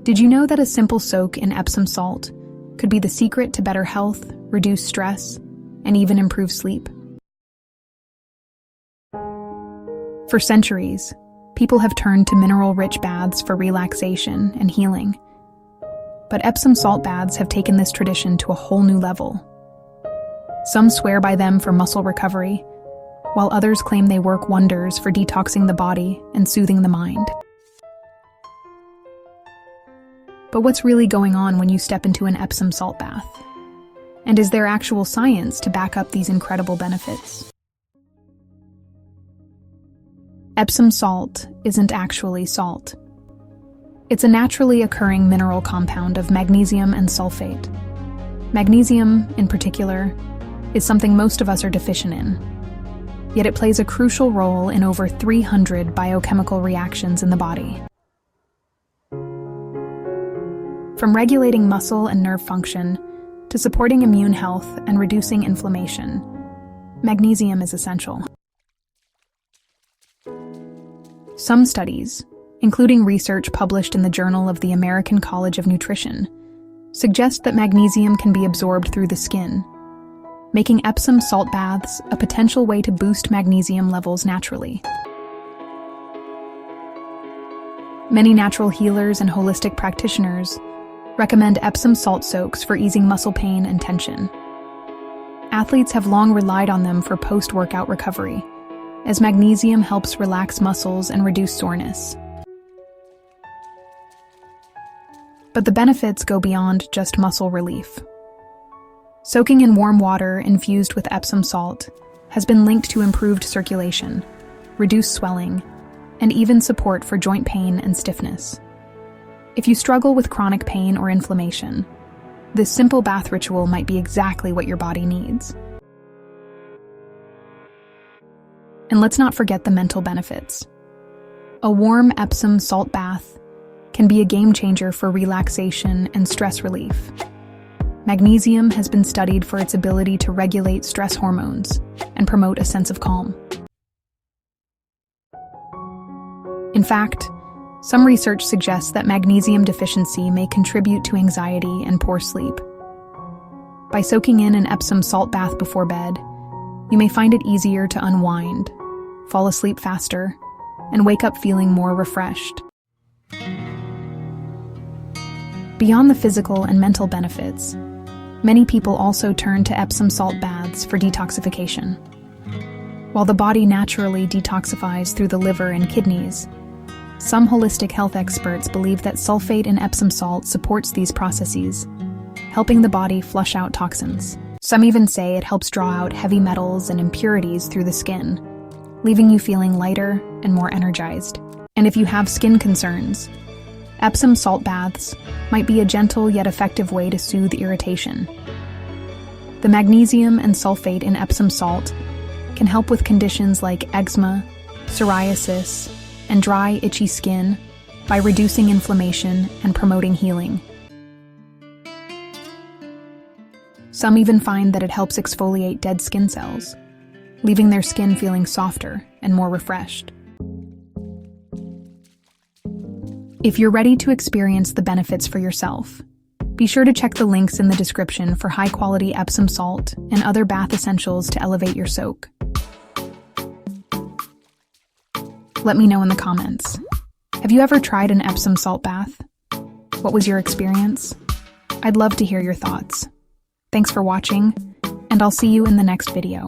Did you know that a simple soak in Epsom salt could be the secret to better health, reduce stress, and even improve sleep? For centuries, people have turned to mineral-rich baths for relaxation and healing. But Epsom salt baths have taken this tradition to a whole new level. Some swear by them for muscle recovery, while others claim they work wonders for detoxing the body and soothing the mind. But what's really going on when you step into an Epsom salt bath? And is there actual science to back up these incredible benefits? Epsom salt isn't actually salt. It's a naturally occurring mineral compound of magnesium and sulfate. Magnesium, in particular, is something most of us are deficient in. Yet it plays a crucial role in over 300 biochemical reactions in the body. From regulating muscle and nerve function to supporting immune health and reducing inflammation, magnesium is essential. Some studies, including research published in the Journal of the American College of Nutrition, suggest that magnesium can be absorbed through the skin, making Epsom salt baths a potential way to boost magnesium levels naturally. Many natural healers and holistic practitioners recommend Epsom salt soaks for easing muscle pain and tension. Athletes have long relied on them for post-workout recovery, as magnesium helps relax muscles and reduce soreness. But the benefits go beyond just muscle relief. Soaking in warm water infused with Epsom salt has been linked to improved circulation, reduced swelling, and even support for joint pain and stiffness. If you struggle with chronic pain or inflammation, this simple bath ritual might be exactly what your body needs. And let's not forget the mental benefits. A warm Epsom salt bath can be a game changer for relaxation and stress relief. Magnesium has been studied for its ability to regulate stress hormones and promote a sense of calm. In fact, some research suggests that magnesium deficiency may contribute to anxiety and poor sleep. By soaking in an Epsom salt bath before bed, you may find it easier to unwind, fall asleep faster, and wake up feeling more refreshed. Beyond the physical and mental benefits, many people also turn to Epsom salt baths for detoxification. While the body naturally detoxifies through the liver and kidneys, some holistic health experts believe that sulfate in Epsom salt supports these processes, helping the body flush out toxins. Some even say it helps draw out heavy metals and impurities through the skin, leaving you feeling lighter and more energized. And if you have skin concerns, Epsom salt baths might be a gentle yet effective way to soothe irritation. The magnesium and sulfate in Epsom salt can help with conditions like eczema, psoriasis, and dry, itchy skin by reducing inflammation and promoting healing. Some even find that it helps exfoliate dead skin cells, leaving their skin feeling softer and more refreshed. If you're ready to experience the benefits for yourself, be sure to check the links in the description for high-quality Epsom salt and other bath essentials to elevate your soak. Let me know in the comments. Have you ever tried an Epsom salt bath? What was your experience? I'd love to hear your thoughts. Thanks for watching, and I'll see you in the next video.